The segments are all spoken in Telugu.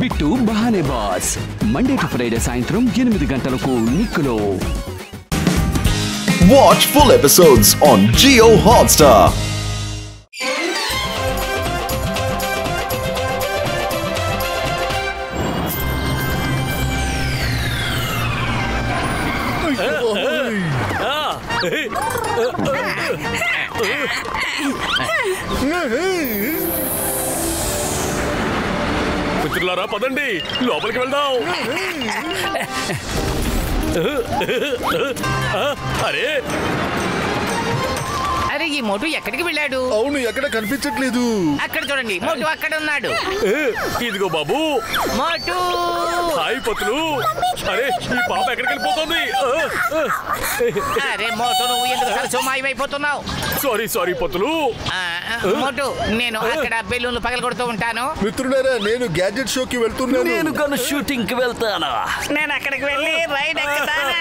బిట్టు బహానే బాస్ మండే టు ఫ్రైడే సాయంత్రం 8 గంటలకు నిక్కులో. Watch full episodes on Jio Hotstar. మిత్రులారా పదండి, లోపలికి వెళ్దాం. అరే అరే ఈ మోటు ఎక్కడికి వెళ్ళాడు? అవును, ఎక్కడ కనిపించట్లేదు. అక్కడ చూడండి, మోటు అక్కడ ఉన్నాడు. ఇదిగో బాబు. మోటు హాయ్ పతులు. అరే ఈ పాప ఎక్కడికి వెళ్ళిపోతుంది? అరే మోటు, నువ్వు ఎందుకు తరచూ మాయమైపోతున్నావు? సారీ పతులు. మోటు, నేను అక్కడ బెలూన్లు పగలగొడుతూ ఉంటాను. మిత్రులారా, నేను గ్యాడ్జెట్ షోకి వెళ్తున్నాను. నేను కను షూటింగ్ కి వెళ్తాను. నేను అక్కడికి వెళ్ళి రైడ్ ఎక్కుతాను.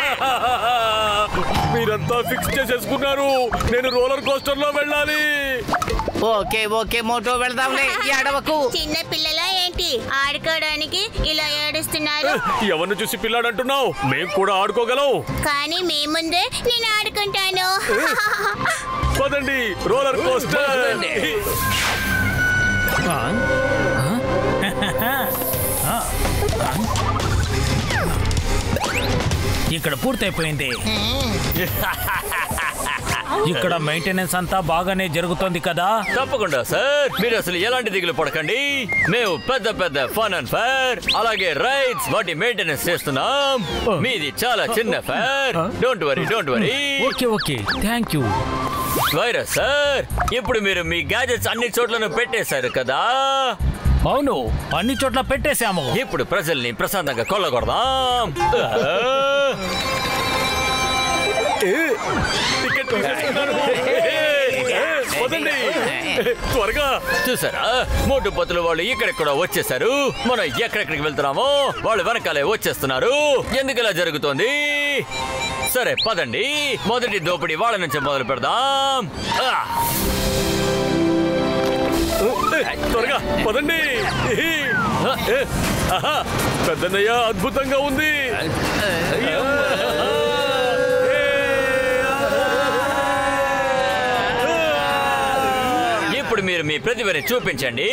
మీరంతా ఫిక్స్ చేసేసుకున్నారు, నేను రోలర్ కోస్టర్ లో వెళ్ళాలి. ఓకే మోటు, వెళ్దాంలే. ఏడవకు. చిన్న పిల్లలా ఏంటి ఆడుకోవడానికి ఇలా ఏడుస్తున్నారు? ఎవరిని చూసి పిల్లాడు అంటున్నావు? మేము కూడా ఆడుకోగలం. కానీ మీ ముందే నేను ఆడుకుంటాను. పదండి, రోలర్ కోస్టర్. ఇక్కడ పూర్తయిపోయింది. ఇక్కడ మెయింటెనెన్స్ అంతా బాగానే జరుగుతుంది కదా? తప్పకుండా సార్, మీరు అసలు ఎలాంటి దిగులు పడకండి. మేము పెద్ద ఫన్ అండ్ ఫైర్ అలాగే రైడ్స్ వాటి మెయింటెనెన్స్ చేస్తున్నాం. మీది చాలా చిన్న fire. Don't worry. Okay thank you. Virus sir, ఇప్పుడు మీరు మీ గ్యాజెట్స్ అన్ని చోట్లను పెట్టేశారు కదా? అవును, అన్ని చోట్ల పెట్టేశాము. ఇప్పుడు ప్రజల్ని ప్రశాంతంగా కొల్లగొడదాం. టికెట్ తీసేసుకున్నాను. పదండి త్వరగా. చూసారా, మోటు పతులు వాళ్ళు ఇక్కడికి కూడా వచ్చేసారు. మనం ఎక్కడెక్కడికి వెళ్తున్నామో వాళ్ళు వెనకాలే వచ్చేస్తున్నారు. ఎందుకు ఇలా జరుగుతోంది? సరే పదండి, మొదటి దోపిడీ వాళ్ళ నుంచి మొదలు పెడదాం. త్వరగా పదండి. పెద్దన్నయ్య, అద్భుతంగా ఉంది. ఇప్పుడు మీరు మీ ప్రతిభని చూపించండి.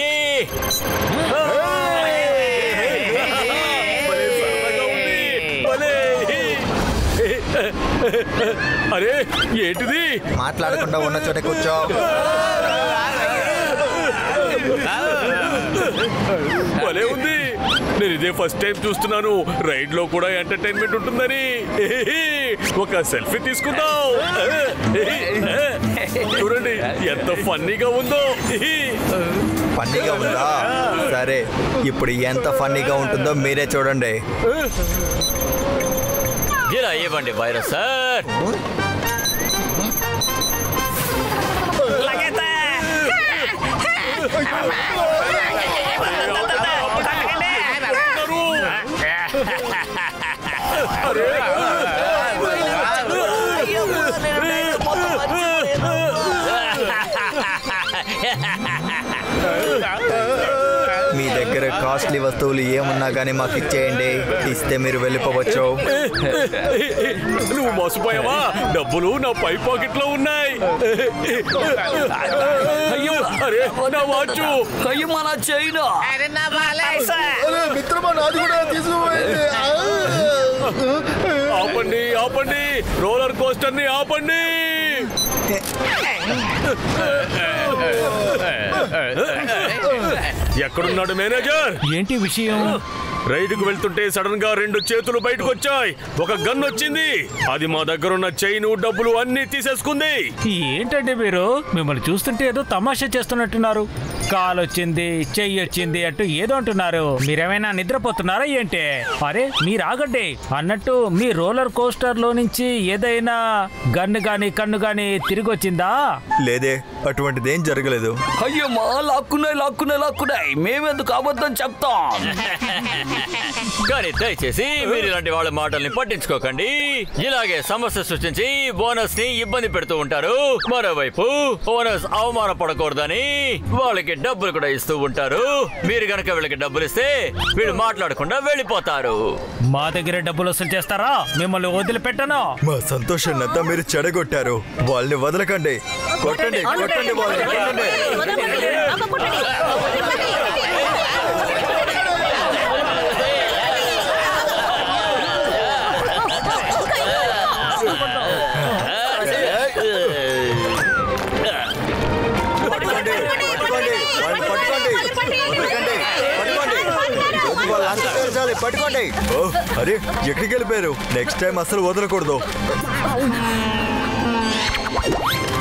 అరే ఏంటిది? మాట్లాడకుండా ఉన్న చోట కూర్చో. భలే ఉంది. నేను ఇదే ఫస్ట్ టైం చూస్తున్నాను. రైడ్ లో కూడా ఎంటర్టైన్మెంట్ ఉంటుందని. ఒక సెల్ఫీ తీసుకుందాం. చూడండి ఎంత ఫన్నీగా ఉందో. ఫన్నీగా ఉందా? సరే, ఇప్పుడు ఎంత ఫన్నీగా ఉంటుందో మీరే చూడండి. ఇలా ఇవ్వండి వైరస్ సార్. మీ దగ్గర కాస్ట్లీ వస్తువులు ఏమున్నా కానీ మాకు ఇచ్చేయండి. ఇస్తే మీరు వెళ్ళిపోవచ్చు. నువ్వు మోసపోయావా? డబ్బులు నా పై పాకెట్ లో ఉన్నాయి. అయ్యో, అరే నా వాచు. అయ్యో మన చైనా. అరే నా బాలయ్య. మిత్రమా, నాది కూడా తీసుకుపోయింది. ఆపండి, రోలర్ కోస్టర్ ని ఆపండి. ఎక్కడున్నాడు మేనేజర్? ఏంటి విషయం? రైడ్కు వెళ్తుంటే సడన్ గా 2 చేతులు బయటకు వచ్చాయి. ఒక గన్ వచ్చింది. అది మా దగ్గర ఉన్న చైను డబ్బులు అన్ని తీసేసుకుంది. ఏంటంటే మీరు, మిమ్మల్ని చూస్తుంటే ఏదో తమాషా చేస్తున్నట్టున్నారు. కాలు వచ్చింది, చెయ్యి వచ్చింది అంటూ ఏదో అంటున్నారు. మీరేమైనా నిద్రపోతున్నారా ఏంటి? అరే మీరు ఆగండి. అన్నట్టు మీ రోలర్ కోస్టర్ లో నుంచి ఏదైనా గన్ను గాని కన్ను గాని తిరిగి వచ్చిందా? లేదే, అటువంటిదేం జరగలేదు. అయ్యమ్మా, లాక్కున్నాయి. మేమెందుకు అబద్ధం చెప్తాం? కానీ దయచేసి మీరు ఇలాంటి వాళ్ళ మాటల్ని పట్టించుకోకండి. ఇలాగే సమస్య సృష్టించి బోనస్ ని ఇబ్బంది పెడుతూ ఉంటారు. మరోవైపు బోనస్ అవమానపడకూడదని వాళ్ళకి డబ్బులు కూడా ఇస్తూ ఉంటారు. మీరు గనక వీళ్ళకి డబ్బులు ఇస్తే వీళ్ళు మాట్లాడకుండా వెళ్ళిపోతారు. మా దగ్గర డబ్బులు వసూలు చేస్తారా? మిమ్మల్ని వదిలిపెట్టను. మా సంతోషాన్ని అంతా మీరు చెడగొట్టారు. వాళ్ళని వదలకండి. కొట్టండి కొట్టండి వాళ్ళని కొట్టండి. పట్టుకోండి. అరే ఎక్కడికి వెళ్ళిపోయారు? నెక్స్ట్ టైం అసలు వదలకూడదు.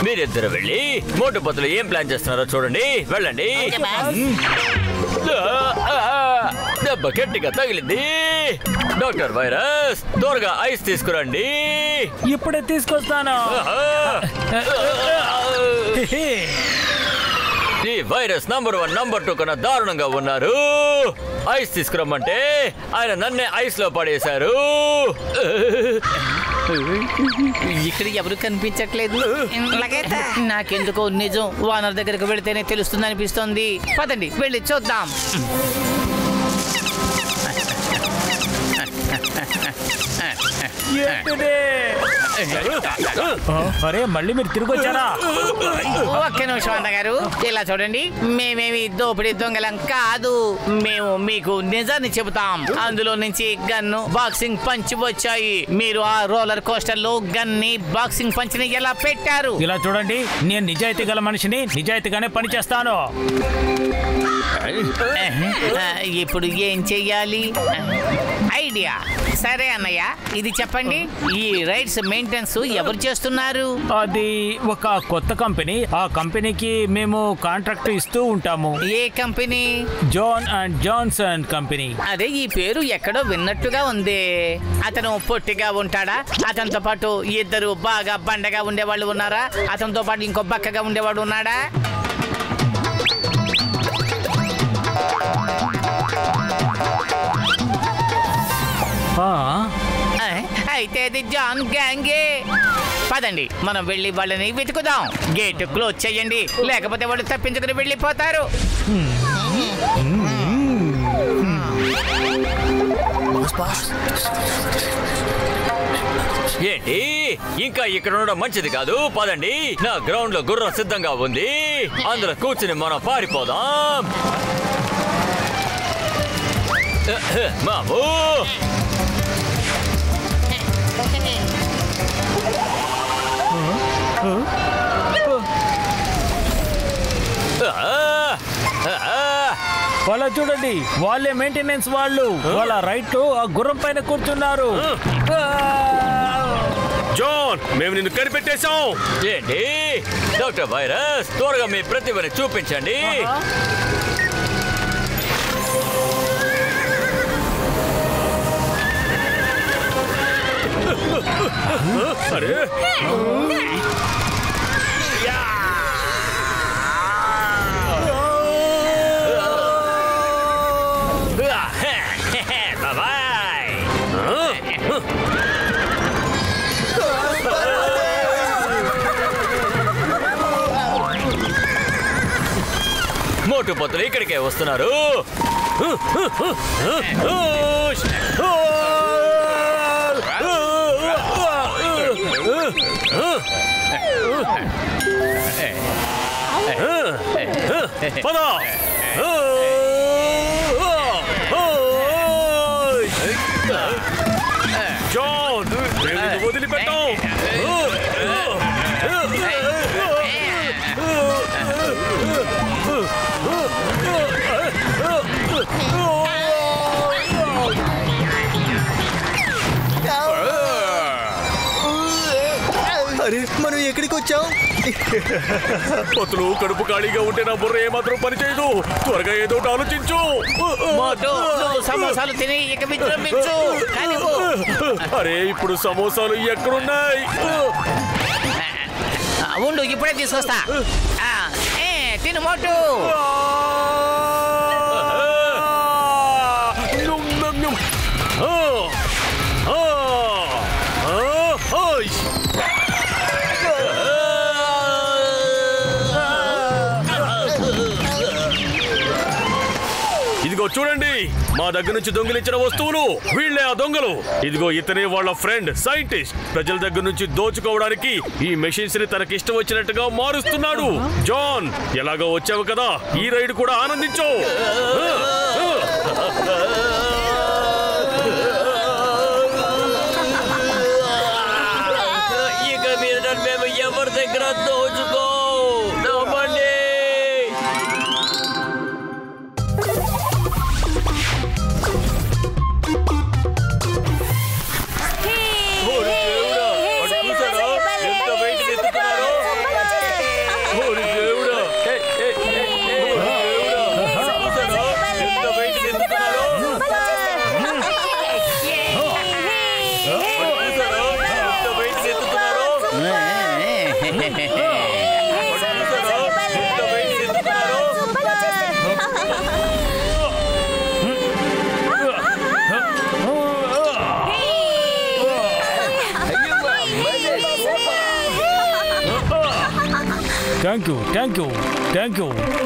మీరిద్దరు వెళ్ళి మోటు పత్తులు ఏం ప్లాన్ చేస్తున్నారో చూడండి. వెళ్ళండి. దెబ్బ గట్టిగా తగిలింది. డాక్టర్ వైరస్ త్వరగా ఐస్ తీసుకురండి. ఇప్పుడే తీసుకొస్తాను. ఈ వైరస్ నంబర్ 1 నంబర్ 2 కన్నా దారుణంగా ఉన్నారు. ఐస్ తీసుకురమ్మంటే ఆయన నన్నే ఐస్ లో పడేశారు. ఇక్కడ ఎవరు కనిపించట్లేదు. నాకెందుకో నిజం వానర్ దగ్గరికి వెళితేనే తెలుస్తుంది అనిపిస్తోంది. పదండి వెళ్ళి చూద్దాం. అరే మళ్ళీ మీరు తిరిగి వచ్చారా? ఒక్క నిమిషం అన్నగారు, ఇలా చూడండి. మేమేమి దోపిడీ దొంగలం కాదు. మేము మీకు నిజాన్ని చెబుతాం. అందులో నుంచి గన్ను బాక్సింగ్ పంచ్ వచ్చాయి. మీరు ఆ రోలర్ కోస్టర్ లో గన్ని బాక్సింగ్ పంచ్ ని ఎలా పెట్టారు? ఇలా చూడండి, నేను నిజాయితీ గల మనిషిని, నిజాయితీగానే పని చేస్తాను. ఇప్పుడు ఏం చెయ్యాలి? ఐడియా. సరే అన్నయ్య, ఇది చెప్పండి. ఈ రైడ్స్ మెయింటెనెన్స్ ఎవరు చేస్తున్నారు? అది ఒక కొత్త కంపెనీ. ఆ కంపెనీకి మేము కాంట్రాక్ట్ ఇస్తూ ఉంటాము. ఏ company? John and Johnson company. అదే ఈ పేరు ఎక్కడో విన్నట్టుగా ఉంది. అతను పొట్టిగా ఉంటాడా? అతనితో పాటు ఇద్దరు బాగా బండగా ఉండేవాళ్ళు ఉన్నారా? అతనితో పాటు ఇంకో బక్కగా ఉండేవాడు ఉన్నాడా? అయితే అది జాన్ గ్యాంగే. పదండి మనం వెళ్ళి వాళ్ళని వెతుకుదాం. గేట్ క్లోజ్ చేయండి, లేకపోతే వాళ్ళు తప్పించుకుని వెళ్ళిపోతారు. ఏంటి ఇంకా ఇక్కడ ఉండడం మంచిది కాదు. పదండి, నా గ్రౌండ్ లో గుర్రం సిద్ధంగా ఉంది. అందులో కూర్చుని మనం పారిపోదాం. మామూ వాళ్ళ చూడండి, వాళ్ళే మెయింటెనెన్స్ వాళ్ళు. వాళ్ళ రైట్ ఆ గుర్రం పైన కూర్చున్నారు. జాన్, మేము నిన్ను కనిపెట్టేశాం. ఏంటి డాక్టర్ వైరస్, త్వరగా మీ ప్రతిభని చూపించండి. అరే మోటు పత్తులు ఇక్కడికే వస్తున్నారు. పద. జాన్, మేము నిన్ను వదిలిపెట్టాం. అరే మనం ఎక్కడికి వచ్చాం? పత్తులు కడుపు ఖాళీగా ఉంటే నా బుర్ర ఏమాత్రం పనిచేయదు. త్వరగా ఏదో ఒకటి ఆలోచించు. సమోసాలు తిని ఇక విజృంభించు. అరే ఇప్పుడు సమోసాలు ఎక్కడున్నాయి? ఉండు, ఇప్పుడే తీసుకొస్తా. తిను మోటు. ఇదిగో చూడండి, మా దగ్గర నుంచి దొంగిలించిన వస్తువులు. వీళ్ళే ఆ దొంగలు. ఇదిగో ఇతనే వాళ్ళ ఫ్రెండ్ సైంటిస్ట్. ప్రజల దగ్గర నుంచి దోచుకోవడానికి ఈ మెషిన్స్ ని తనకి ఇష్టం వచ్చినట్టుగా మారుస్తున్నాడు. జాన్, ఎలాగో వచ్చావు కదా, ఈ రైడ్ కూడా ఆనందించు. ఇక మీద మేము ఎవరి దగ్గర దోచుకో.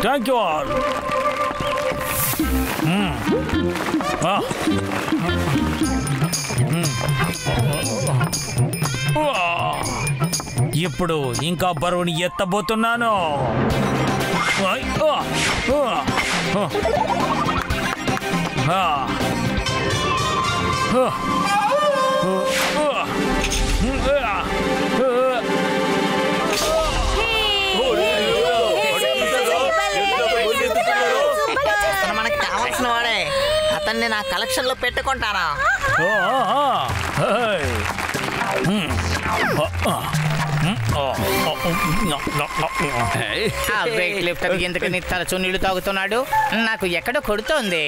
Thank you all. ఇప్పుడు ఇంకా బరువుని ఎత్తబోతున్నాను. మనకు కావాల్సిన వాడే. అతన్ని నా కలెక్షన్ లో పెట్టుకుంటారా? వెయిట్ లిఫ్టర్ ఎందుకని తరచూ నీళ్లు తాగుతున్నాడు? నాకు ఎక్కడో కొడుతోంది.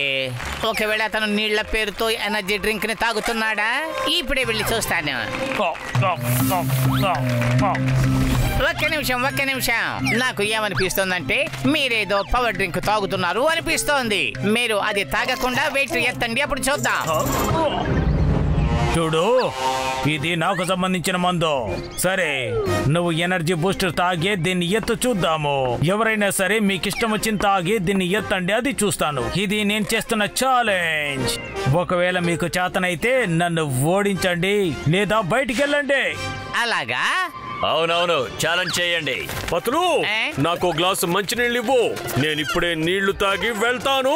ఒకవేళ అతను నీళ్ల పేరుతో ఎనర్జీ డ్రింక్ ని తాగుతున్నాడా? ఇప్పుడే వెళ్ళి చూస్తాను. ఒక్క నిమిషం. నాకు ఏమనిపిస్తోందంటే మీరేదో పవర్ డ్రింక్ తాగుతున్నారు అనిపిస్తోంది. మీరు అది తాగకుండా వెయిట్ ఎత్తండి, అప్పుడు చూద్దాం. చూడు, ఇది నాకు సంబంధించిన మందు. సరే, నువ్వు ఎనర్జీ బూస్టర్ తాగే దీన్ని ఎత్తు చూద్దాము. ఎవరైనా సరే మీకు ఇష్టం వచ్చిన తాగి దీన్ని ఎత్తండి, అది చూస్తాను. ఇది నేను చేస్తున్న ఛాలెంజ్. ఒకవేళ మీకు చేతనైతే నన్ను ఓడించండి లేదా బయటికి వెళ్ళండి. అలాగా? అవునవును, ఛాలెంజ్ చేయండి. పతులు, నాకు గ్లాసు మంచినీళ్ళు ఇవ్వు. నేను ఇప్పుడే నీళ్లు తాగి వెళ్తాను.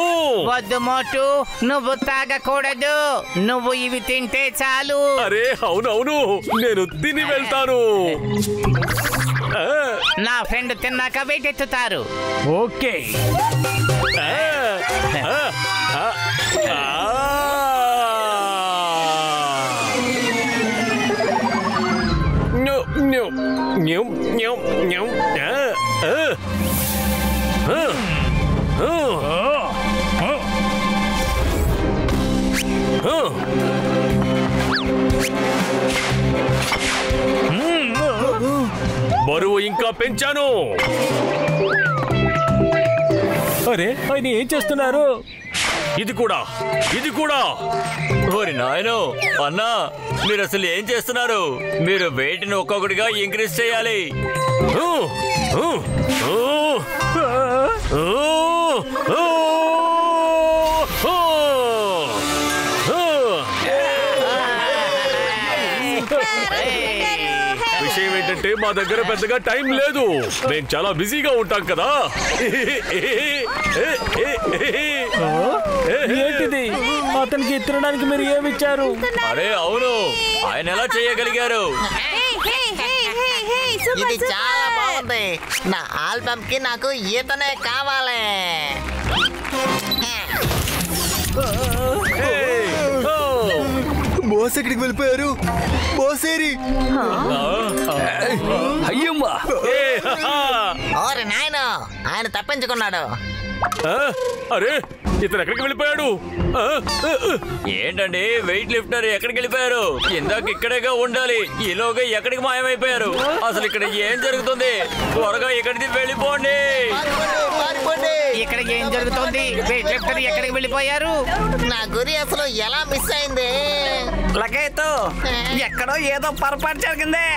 వద్దు మోటు, నువ్వు తాగకూడదు. నువ్వు ఇవి తింటే చాలు. అరే అవునవును, నేను తిని వెళ్తాను. నా ఫ్రెండ్ తిన్నాక వెయిట్ ఎత్తుతారు. ఓకే. బరువు ఇంకా పెంచాను. అరే, ఆయన ఏం చేస్తున్నారు? ఇది కూడా. ఓరి నాయనో, అన్నా, మీరు అసలు ఏం చేస్తున్నారు? మీరు వెయిట్ ని ఒక్కొక్కటిగా ఇంక్రీజ్ చేయాలి. విషయం ఏంటంటే మా దగ్గర పెద్దగా టైం లేదు. మేము చాలా బిజీగా ఉంటాం కదా. ఏంటిది? అతనికి తినడానికి మీరు ఏమిచ్చారు? అరే అవును, ఆయన ఎలా చేయగలిగారు? ఇది చాలా బాగుంది. నా ఆల్బమ్ కి నాకు ఈతనే కావాలి. బోస్ ఎక్కడికి వెళ్ళిపోయారు? బోసేరి అయ్యమ్మా! ఓరి నాయన, ఆయన తప్పించుకున్నాడు. అరే ఇతను ఎక్కడికి వెళ్ళిపోయాడు? ఏంటండి వెయిట్ లిఫ్టర్ ఎక్కడికి వెళ్ళిపోయారు? ఇందాక ఇక్కడేగా ఉండాలి, ఈలోగా ఎక్కడికి మాయమైపోయారు? అసలు ఇక్కడ ఏం జరుగుతుంది? త్వరగా ఇక్కడికి వెళ్ళిపోండి. ఇక్కడ ఏం జరుగుతుంది? వెయిట్ లిఫ్టర్ ఎక్కడికి వెళ్ళిపోయారు? నా గురి అసలు ఎలా మిస్ అయింది? లగైతో ఎక్కడో ఏదో పొరపాటు జరిగింది.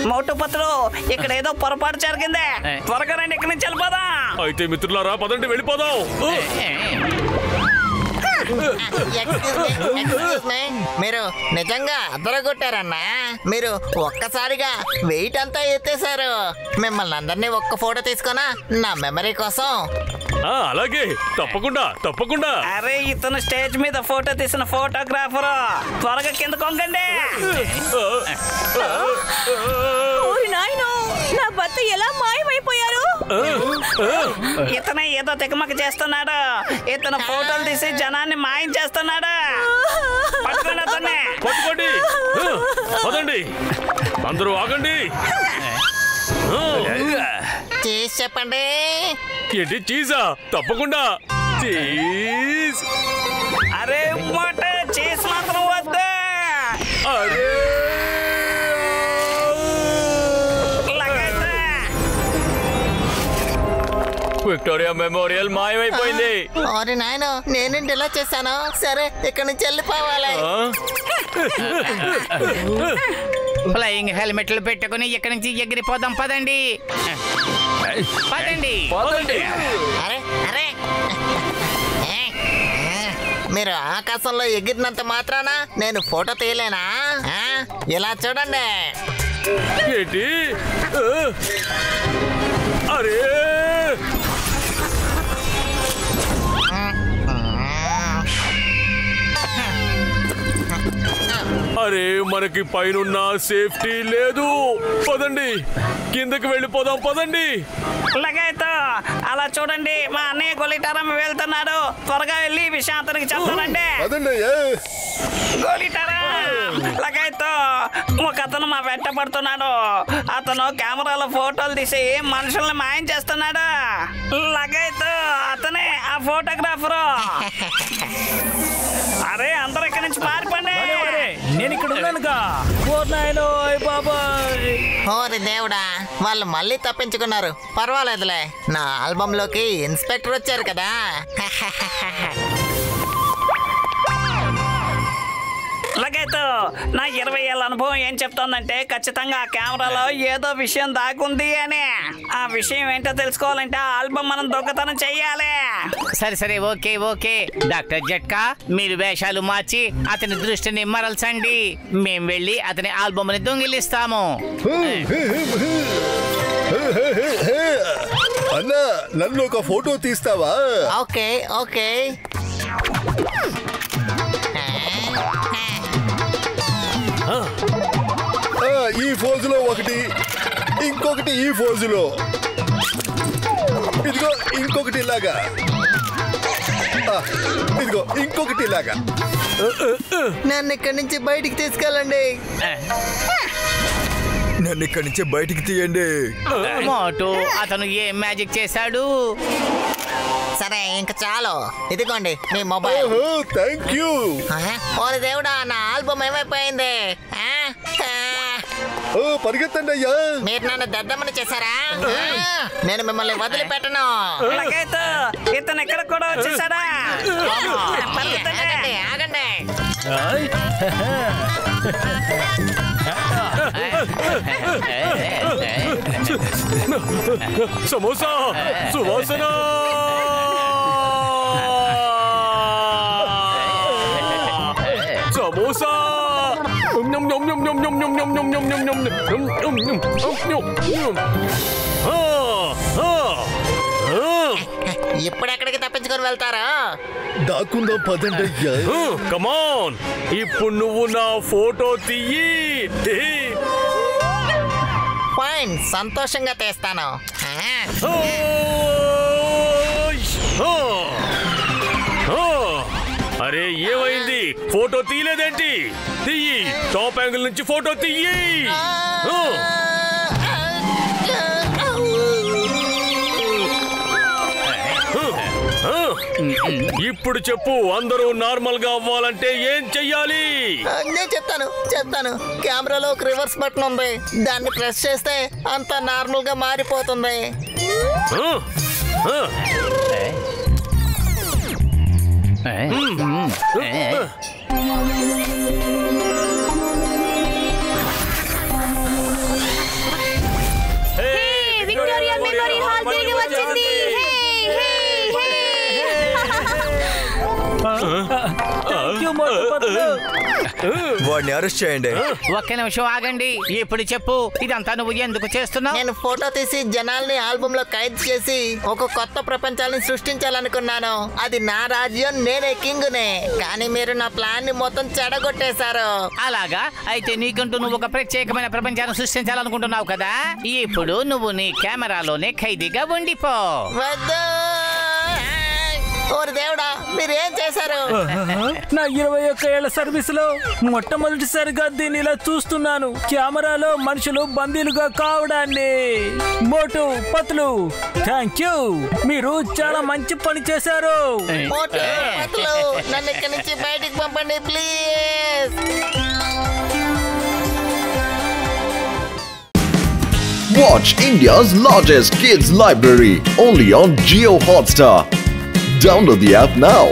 మోటు పత్రులు ఇక్కడ ఏదో పొరపాటు జరిగింది. త్వరగా రండి, ఇక్కడి నుంచి వెళ్ళిపోదా. అయితే మిత్రులారా పదండి వెళ్ళిపోదాం. Excuse me. మీరు నిజంగా అదరగొట్టారన్నా. మీరు ఒక్కసారిగా వెయిట్ అంతా ఎత్తేశారు. మిమ్మల్ని అందరినీ ఒక్క ఫోటో తీసుకున్నా నా మెమరీ కోసం. అలాగే తప్పకుండా తప్పకుండా. అరే ఇతను స్టేజ్ మీద ఫోటో తీసిన ఫోటోగ్రాఫర్. త్వరగా కింద కొంగండి. నా భర్త ఎలా మాయమైపోయారు? ఇతనే ఏదో తెగమక చేస్తున్నాడు. ఇతను ఫోటోలు తీసి జనాన్ని మాయం చేస్తున్నాడు. పట్టుకోండి అతన్ని. పట్టుకోండి. పదండి అందరూ ఆగండి. చేసి చెప్పండి. ఏంటి చీజా? తప్పకుండా చీజ్. అరే మాట చీజ్ మాత్రం వద్దు. అరే విక్టోరియా మెమోరియల్ మాయమైపోయింది. ఓరి నాయన, నేనేంటి ఇలా చేశాను? సరే ఇక్కడి నుంచి వెళ్ళిపోవాలి. ఫ్లయింగ్ హెల్మెట్లు పెట్టుకుని ఇక్కడి నుంచి ఎగిరిపోదాం. పదండి పదండి. అరే అరే మీరు ఆకాశంలో ఎగిరినంత మాత్రాన నేను ఫోటో తీయలేనా? ఇలా చూడండి. ఏంటి? అరే అరే మనకి పైనున్న సేఫ్టీ లేదు. పదండి కిందకి వెళ్ళిపోదాం. పదండి. లగైతో అలా చూడండి, మా అన్నయ్య గొలిటారం వెళ్తున్నాడు. త్వరగా వెళ్ళి విషయం అతనికి చెప్తానండి. గొలిటారా లగైతో ఒక అతను మా వెంట పడుతున్నాడు. అతను కెమెరాలో ఫోటోలు తీసి మనుషుల్ని మాయం చేస్తున్నాడు. లగైతో అతనే ఆ ఫోటోగ్రాఫరు. అరే అందరూ ఇక్కడి నుంచి పారిపోండి. నేను ఇక్కడ ఉన్నానుగా. ఓరి దేవుడా, వాళ్ళు మళ్ళీ తప్పించుకున్నారు. పర్వాలేదులే, నా ఆల్బమ్ లోకి ఇన్స్పెక్టర్ వచ్చారు కదా. లగైతో నా 20 ఏళ్ళ అనుభవం ఏం చెప్తోందంటే ఖచ్చితంగా ఆ కెమెరాలో ఏదో విషయం దాగుంది అని. ఆ విషయం ఏంటో తెలుసుకోవాలంటే ఆ ఆల్బమ్ మనం దొంగతనం చెయ్యాలి. సరే సరే ఓకే ఓకే. డాక్టర్ జట్కా మీరు వేషాలు మార్చి అతని దృష్టిని మరల్చండి. మేం వెళ్ళి అతని ఆల్బమ్ ని దొంగిలిస్తాము. అన్నా నన్ను ఒక ఫోటో తీస్తావా? Okay okay. ఈ ఫోజులో ఒకటి, ఇంకొకటి ఈ ఫోజులో, ఇదిగో ఇంకొకటి ఇలాగా, ఇదిగో ఇంకొకటి ఇలాగా. నన్ను ఇక్కడి నుంచి బయటికి తీసుకెళ్ళండి. నన్ను ఇక్కడి నుంచి బయటికి తీయండి. మోటు అతను ఏం మ్యాజిక్ చేశాడు? సరే ఇంక చాలు. ఇదిగోండి మీ మొబైల్. Thank you. ఓరి దేవుడా, నా ఆల్బమ్ ఏమైపోయింది? పరిగెత్తండి అయ్యా. మీరు నన్ను దద్దమ్మని చేశారా? నేను మిమ్మల్ని వదిలిపెట్టను. లగైతో ఇతను ఇక్కడ కూడా వచ్చేసాడా? ఆగండి ఆగండి. సమోసా సువాసన. సమోసా. ఇప్పుడు ఎక్కడికి తప్పించుకొని వెళ్తారా? దాక్కుందాం పదండి అయ్యా. కమాన్, ఇప్పుడు నువ్వు నా ఫోటో తీయి. ఫైన్, సంతోషంగా తీస్తాను. అరే ఏమైంది? ఫోటో తీయలేదేంటి? తీయి, టాప్ యాంగిల్ నుంచి ఫోటో తీయి. ఇప్పుడు చెప్పు, అందరూ నార్మల్ గా అవ్వాలంటే ఏం చెయ్యాలి? నేను చెప్తాను కెమెరాలో ఒక రివర్స్ బటన్ ఉంది, దాన్ని ప్రెస్ చేస్తే అంతా నార్మల్ గా మారిపోతుంది. విక్టోరియా మెమోరియల్ హాల్ తిరిగి వచ్చింది. వాడిని అరెస్ట్ చేయండి. ఒక్క నిమిషం ఆగండి. ఇప్పుడు చెప్పు, ఇదంతా నువ్వు ఎందుకు చేస్తున్నావు? నేను ఫోటో తీసి జనాల్ని ఆల్బమ్ లో ఖైదు చేసి ఒక కొత్త ప్రపంచాన్ని సృష్టించాలనుకున్నాను. అది నా రాజ్యం, నేనే కింగ్నే. కానీ మీరు నా ప్లాన్ ని మొత్తం చెడగొట్టేశారు. అలాగా? అయితే నీకంటూ నువ్వు ఒక ప్రత్యేకమైన ప్రపంచాన్ని సృష్టించాలనుకుంటున్నావు కదా. ఇప్పుడు నువ్వు నీ కెమెరాలోనే ఖైదీగా ఉండిపో. వద్దు. ఓరి దేవుడా, మీరేం చేశారు? నా 21 ఏళ్ల సర్వీస్ లో మొట్టమొదటిసారిగా దీన్ని ఇలా చూస్తున్నాను. కెమెరాలో మనుషులు బందీలుగా కావడాన్ని. మోటు పతులు, థ్యాంక్ యూ, మీరు చాలా మంచి పని చేశారు. మోటు పతులు, నన్ను ఇక్కడి నుంచి బయటికి పంపండి please. Watch India's largest kids library only on Jio Hotstar. Download the app now.